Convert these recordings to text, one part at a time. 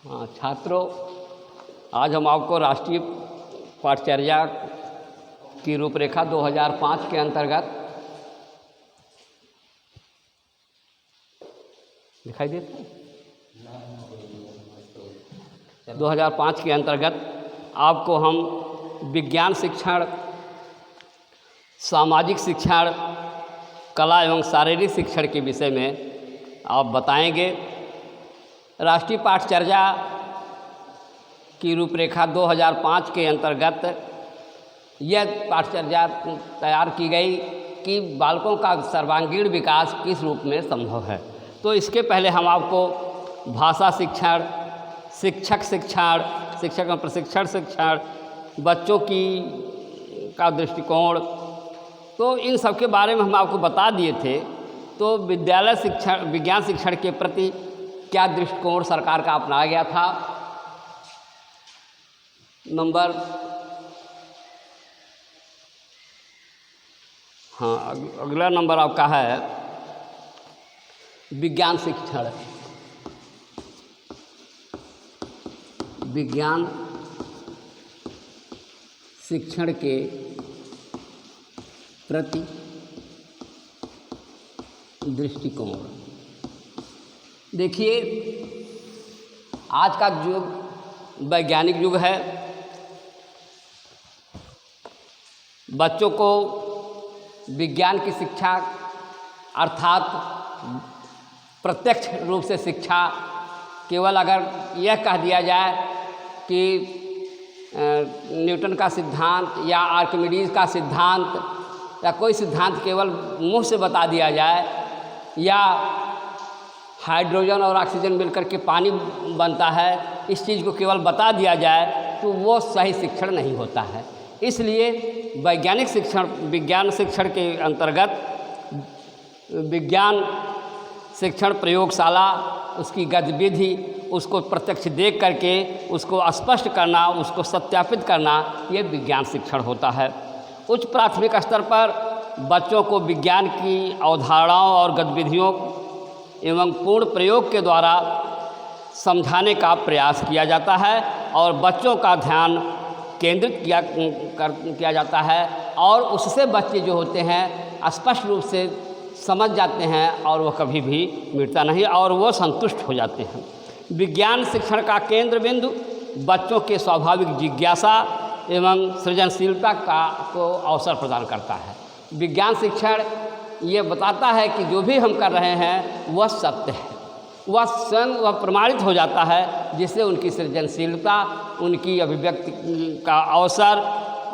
हाँ छात्रों, आज हम आपको राष्ट्रीय पाठचर्या की रूपरेखा 2005 के अंतर्गत दिखाई देता है 2005 के अंतर्गत आपको हम विज्ञान शिक्षण, सामाजिक शिक्षण, कला एवं शारीरिक शिक्षण के विषय में आप बताएंगे। राष्ट्रीय पाठचर्या की रूपरेखा 2005 के अंतर्गत यह पाठचर्या तैयार की गई कि बालकों का सर्वांगीण विकास किस रूप में संभव है। तो इसके पहले हम आपको भाषा शिक्षण, शिक्षक शिक्षण, शिक्षक एवं प्रशिक्षण शिक्षण, बच्चों का दृष्टिकोण, तो इन सब के बारे में हम आपको बता दिए थे। तो विद्यालय शिक्षण, विज्ञान शिक्षण के प्रति क्या दृष्टिकोण सरकार का अपनाया गया था। अगला नंबर आपका है विज्ञान शिक्षण। विज्ञान शिक्षण के प्रति दृष्टिकोण। देखिए, आज का युग वैज्ञानिक युग है। बच्चों को विज्ञान की शिक्षा अर्थात प्रत्यक्ष रूप से शिक्षा, केवल अगर यह कह दिया जाए कि न्यूटन का सिद्धांत या आर्किमिडीज का सिद्धांत या कोई सिद्धांत केवल मुंह से बता दिया जाए, या हाइड्रोजन और ऑक्सीजन मिलकर के पानी बनता है, इस चीज़ को केवल बता दिया जाए, तो वो सही शिक्षण नहीं होता है। इसलिए वैज्ञानिक शिक्षण, विज्ञान शिक्षण के अंतर्गत विज्ञान शिक्षण प्रयोगशाला, उसकी गतिविधि, उसको प्रत्यक्ष देख करके उसको स्पष्ट करना, उसको सत्यापित करना, ये विज्ञान शिक्षण होता है। उच्च प्राथमिक स्तर पर बच्चों को विज्ञान की अवधारणाओं और गतिविधियों एवं पूर्ण प्रयोग के द्वारा समझाने का प्रयास किया जाता है और बच्चों का ध्यान केंद्रित किया जाता है, और उससे बच्चे जो होते हैं स्पष्ट रूप से समझ जाते हैं और वह कभी भी मिटता नहीं और वो संतुष्ट हो जाते हैं। विज्ञान शिक्षण का केंद्र बिंदु बच्चों के स्वाभाविक जिज्ञासा एवं सृजनशीलता को अवसर प्रदान करता है। विज्ञान शिक्षण ये बताता है कि जो भी हम कर रहे हैं वह सत्य है, वह स्वयं वह प्रमाणित हो जाता है, जिससे उनकी सृजनशीलता, उनकी अभिव्यक्ति का अवसर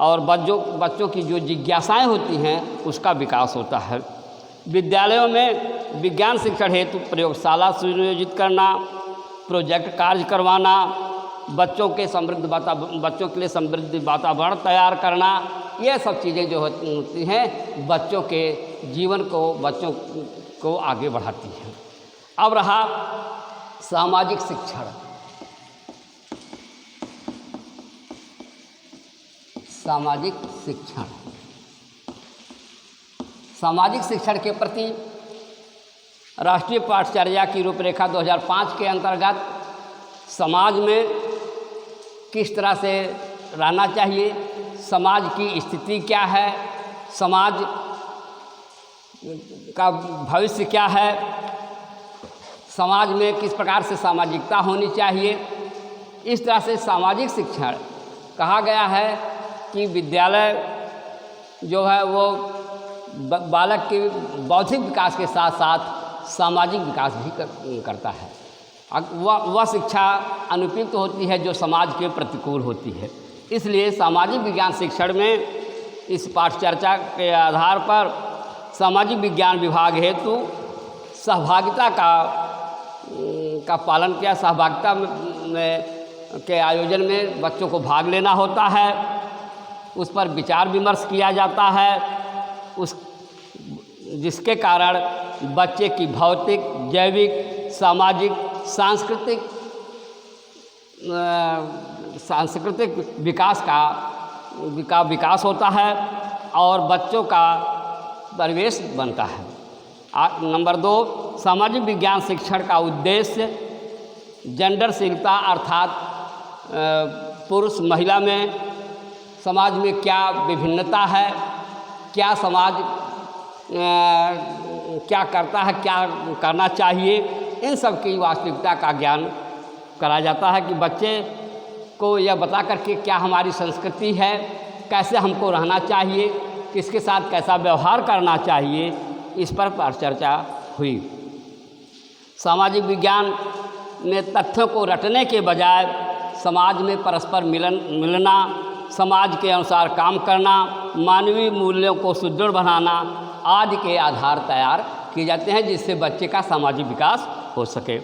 और बच्चों की जो जिज्ञासाएं होती हैं उसका विकास होता है। विद्यालयों में विज्ञान शिक्षण हेतु प्रयोगशाला सुनियोजित करना, प्रोजेक्ट कार्य करवाना, बच्चों के लिए समृद्ध वातावरण तैयार करना, ये सब चीज़ें जो होती हैं बच्चों के जीवन बच्चों को आगे बढ़ाती हैं। अब रहा सामाजिक शिक्षण। सामाजिक शिक्षण, सामाजिक शिक्षण के प्रति राष्ट्रीय पाठचर्या की रूपरेखा 2005 के अंतर्गत समाज में किस तरह से रहना चाहिए, समाज की स्थिति क्या है, समाज का भविष्य क्या है, समाज में किस प्रकार से सामाजिकता होनी चाहिए, इस तरह से सामाजिक शिक्षण कहा गया है कि विद्यालय जो है वो बालक के बौद्धिक विकास के साथ साथ सामाजिक विकास भी करता है। वह शिक्षा अनुपयुक्त होती है जो समाज के प्रतिकूल होती है। इसलिए सामाजिक विज्ञान शिक्षण में इस पाठचर्या के आधार पर सामाजिक विज्ञान विभाग हेतु सहभागिता का पालन किया। सहभागिता के आयोजन में बच्चों को भाग लेना होता है, उस पर विचार विमर्श किया जाता है, जिसके कारण बच्चे की भौतिक, जैविक, सामाजिक, सांस्कृतिक विकास का विकास होता है और बच्चों का परिवेश बनता है। नंबर 2, सामाजिक विज्ञान शिक्षण का उद्देश्य जेंडरशीलता अर्थात पुरुष महिला में समाज में क्या विभिन्नता है, क्या समाज क्या करता है, क्या करना चाहिए, इन सब की वास्तविकता का ज्ञान कराया जाता है कि बच्चे को यह बता करके क्या हमारी संस्कृति है, कैसे हमको रहना चाहिए, किसके साथ कैसा व्यवहार करना चाहिए, इस पर चर्चा हुई। सामाजिक विज्ञान ने तथ्यों को रटने के बजाय समाज में परस्पर मिलना, समाज के अनुसार काम करना, मानवीय मूल्यों को सुदृढ़ बनाना आदि के आधार तैयार किए जाते हैं जिससे बच्चे का सामाजिक विकास हो सके।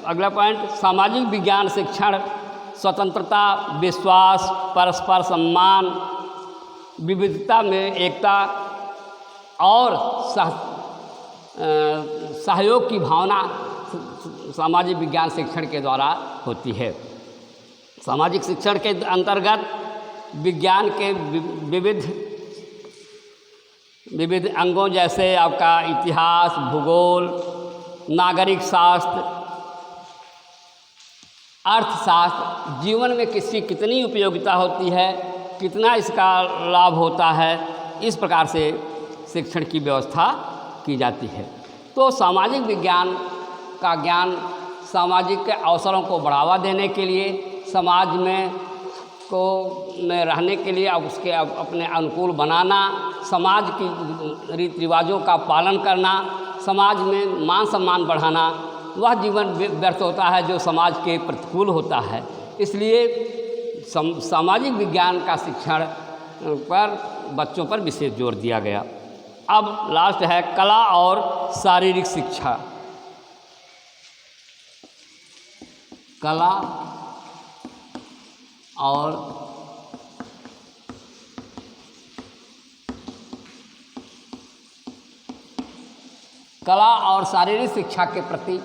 अगला पॉइंट, सामाजिक विज्ञान शिक्षण स्वतंत्रता, विश्वास, परस्पर सम्मान, विविधता में एकता और सहयोग की भावना सामाजिक विज्ञान शिक्षण के द्वारा होती है। सामाजिक शिक्षण के अंतर्गत विज्ञान के विविध अंगों जैसे आपका इतिहास, भूगोल, नागरिक शास्त्र, अर्थशास्त्र, जीवन में किसकी कितनी उपयोगिता होती है, कितना इसका लाभ होता है, इस प्रकार से शिक्षण की व्यवस्था की जाती है। तो सामाजिक विज्ञान का ज्ञान सामाजिक अवसरों को बढ़ावा देने के लिए, समाज में रहने के लिए उसके अपने अनुकूल बनाना, समाज की रीति रिवाजों का पालन करना, समाज में मान सम्मान बढ़ाना, वह जीवन व्यर्थ होता है जो समाज के प्रतिकूल होता है। इसलिए सामाजिक विज्ञान का शिक्षण पर बच्चों पर विशेष जोर दिया गया। अब लास्ट है कला और शारीरिक शिक्षा। कला और शारीरिक शिक्षा के प्रति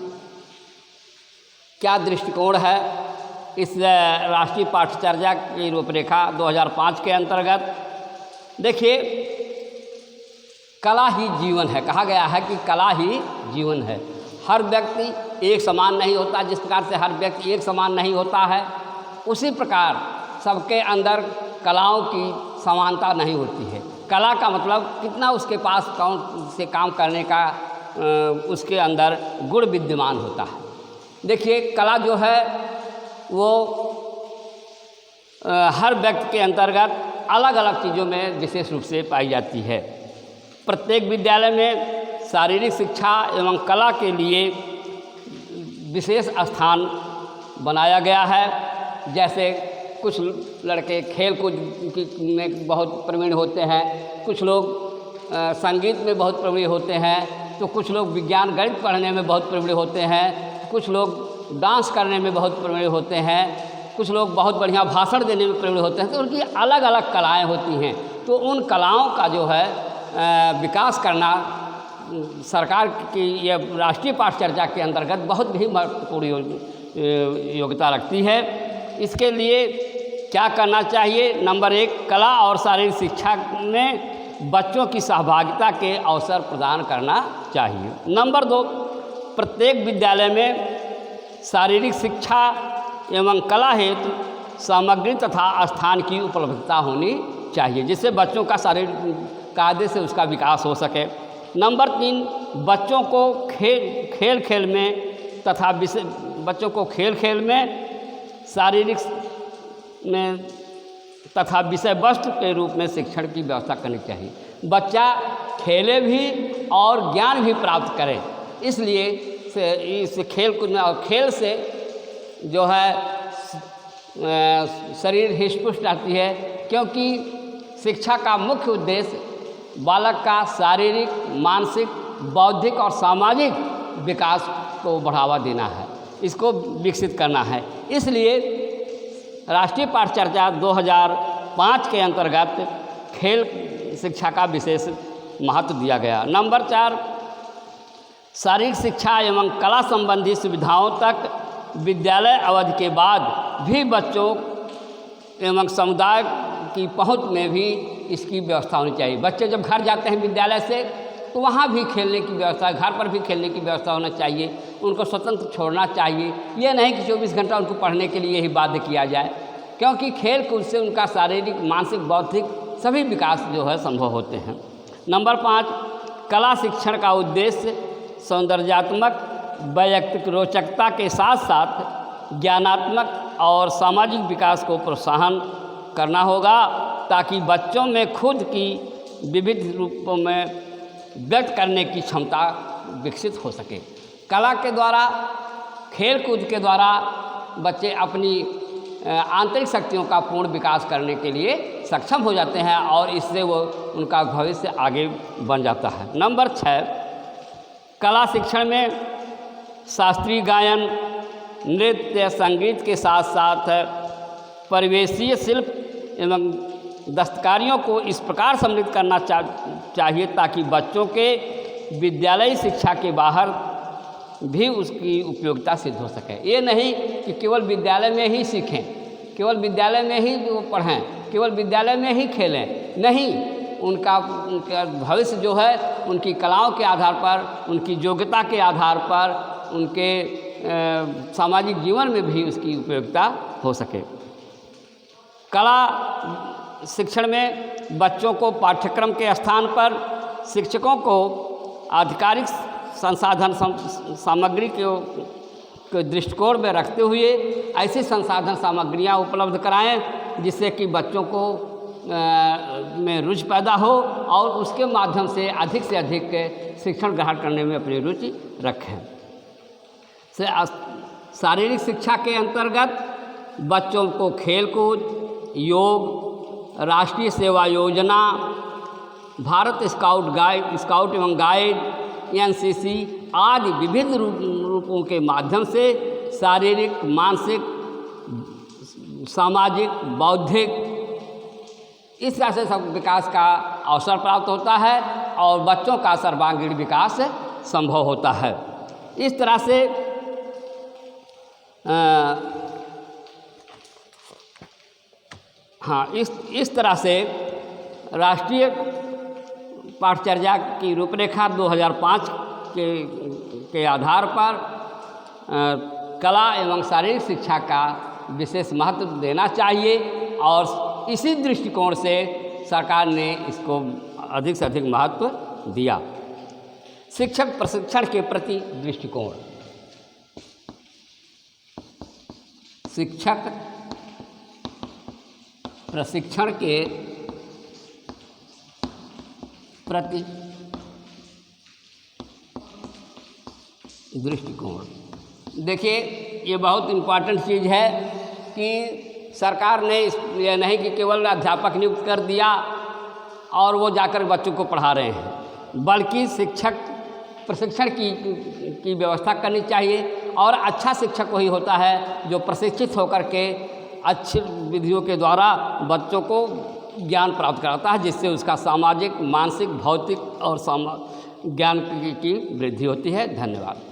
क्या दृष्टिकोण है, इस राष्ट्रीय पाठ्यचर्या की रूपरेखा 2005 के अंतर्गत देखिए, कला ही जीवन है। कहा गया है कि कला ही जीवन है। हर व्यक्ति एक समान नहीं होता, जिस प्रकार से हर व्यक्ति एक समान नहीं होता है, उसी प्रकार सबके अंदर कलाओं की समानता नहीं होती है। कला का मतलब कितना उसके पास कौन से काम करने का उसके अंदर गुण विद्यमान होता है। देखिए, कला जो है वो हर व्यक्ति के अंतर्गत अलग अलग चीज़ों में विशेष रूप से पाई जाती है। प्रत्येक विद्यालय में शारीरिक शिक्षा एवं कला के लिए विशेष स्थान बनाया गया है। जैसे कुछ लड़के खेल कूद में बहुत प्रवीण होते हैं, कुछ लोग संगीत में बहुत प्रवीण होते हैं, तो कुछ लोग विज्ञान गणित पढ़ने में बहुत प्रवीण होते हैं, कुछ लोग डांस करने में बहुत प्रवीण होते हैं, कुछ लोग बहुत बढ़िया भाषण देने में प्रवीण होते हैं। तो उनकी अलग अलग कलाएं होती हैं। तो उन कलाओं का जो है विकास करना सरकार की यह राष्ट्रीय पाठ्यचर्या के अंतर्गत बहुत ही महत्वपूर्ण योग्यता रखती है। इसके लिए क्या करना चाहिए? नंबर 1, कला और शारीरिक शिक्षा में बच्चों की सहभागिता के अवसर प्रदान करना चाहिए। नंबर 2, प्रत्येक विद्यालय में शारीरिक शिक्षा एवं कला हेतु सामग्री तथा स्थान की उपलब्धता होनी चाहिए, जिससे बच्चों का शारीरिक कायदे से उसका विकास हो सके। नंबर 3, बच्चों को खेल खेल में तथा शारीरिक में तथा विषय वस्तु के रूप में शिक्षण की व्यवस्था करनी चाहिए। बच्चा खेले भी और ज्ञान भी प्राप्त करे, इसलिए इस खेल कूद में और खेल से जो है शरीर हृष्ट-पुष्ट रहती है, क्योंकि शिक्षा का मुख्य उद्देश्य बालक का शारीरिक, मानसिक, बौद्धिक और सामाजिक विकास को बढ़ावा देना है, इसको विकसित करना है। इसलिए राष्ट्रीय पाठ्यचर्या 2005 के अंतर्गत खेल शिक्षा का विशेष महत्व दिया गया। नंबर 4, शारीरिक शिक्षा एवं कला संबंधी सुविधाओं तक विद्यालय अवधि के बाद भी बच्चों एवं समुदाय की पहुंच में भी इसकी व्यवस्था होनी चाहिए। बच्चे जब घर जाते हैं विद्यालय से, तो वहाँ भी खेलने की व्यवस्था, घर पर भी खेलने की व्यवस्था होना चाहिए। उनको स्वतंत्र छोड़ना चाहिए। ये नहीं कि 24 घंटा उनको पढ़ने के लिए ही बाध्य किया जाए, क्योंकि खेल कूद से उनका शारीरिक, मानसिक, बौद्धिक सभी विकास जो है संभव होते हैं। नंबर 5, कला शिक्षण का उद्देश्य सौंदर्यात्मक, वैयक्तिक रोचकता के साथ साथ ज्ञानात्मक और सामाजिक विकास को प्रोत्साहन करना होगा, ताकि बच्चों में खुद की विविध रूपों में व्यक्त करने की क्षमता विकसित हो सके। कला के द्वारा, खेल कूद के द्वारा बच्चे अपनी आंतरिक शक्तियों का पूर्ण विकास करने के लिए सक्षम हो जाते हैं और इससे वो उनका भविष्य आगे बन जाता है। नंबर 6, कला शिक्षण में शास्त्रीय गायन, नृत्य, संगीत के साथ साथ परिवेशीय शिल्प एवं दस्तकारियों को इस प्रकार सम्मिलित करना चाहिए ताकि बच्चों के विद्यालयी शिक्षा के बाहर भी उसकी उपयोगिता सिद्ध हो सके। ये नहीं कि केवल विद्यालय में ही सीखें, केवल विद्यालय में ही वो पढ़ें, केवल विद्यालय में ही खेलें, नहीं, उनका भविष्य जो है उनकी कलाओं के आधार पर, उनकी योग्यता के आधार पर, उनके सामाजिक जीवन में भी उसकी उपयोगिता हो सके। कला शिक्षण में बच्चों को पाठ्यक्रम के स्थान पर शिक्षकों को आधिकारिक संसाधन सामग्री के दृष्टिकोण में रखते हुए ऐसी संसाधन सामग्रियां उपलब्ध कराएं जिससे कि बच्चों को में रुचि पैदा हो और उसके माध्यम से अधिक शिक्षण ग्रहण करने में अपनी रुचि रखें। शारीरिक शिक्षा के अंतर्गत बच्चों को खेलकूद, योग, राष्ट्रीय सेवा योजना, भारत स्काउट एवं गाइड, NCC आदि विभिन्न रूपों के माध्यम से शारीरिक, मानसिक, सामाजिक, बौद्धिक इस तरह से सब विकास का अवसर प्राप्त होता है और बच्चों का सर्वांगीण विकास संभव होता है। इस तरह से इस तरह से राष्ट्रीय पाठचर्या की रूपरेखा 2005 के आधार पर कला एवं शारीरिक शिक्षा का विशेष महत्व देना चाहिए और इसी दृष्टिकोण से सरकार ने इसको अधिक से अधिक महत्व दिया। शिक्षक प्रशिक्षण के प्रति दृष्टिकोण, शिक्षक प्रशिक्षण के प्रति दृष्टिकोण। देखिए, ये बहुत इम्पॉर्टेंट चीज़ है कि सरकार ने ये नहीं कि केवल अध्यापक नियुक्त कर दिया और वो जाकर बच्चों को पढ़ा रहे हैं, बल्कि शिक्षक प्रशिक्षण की व्यवस्था करनी चाहिए। और अच्छा शिक्षक वही होता है जो प्रशिक्षित होकर के अच्छी विधियों के द्वारा बच्चों को ज्ञान प्राप्त कराता है, जिससे उसका सामाजिक, मानसिक, भौतिक और ज्ञान की वृद्धि होती है। धन्यवाद।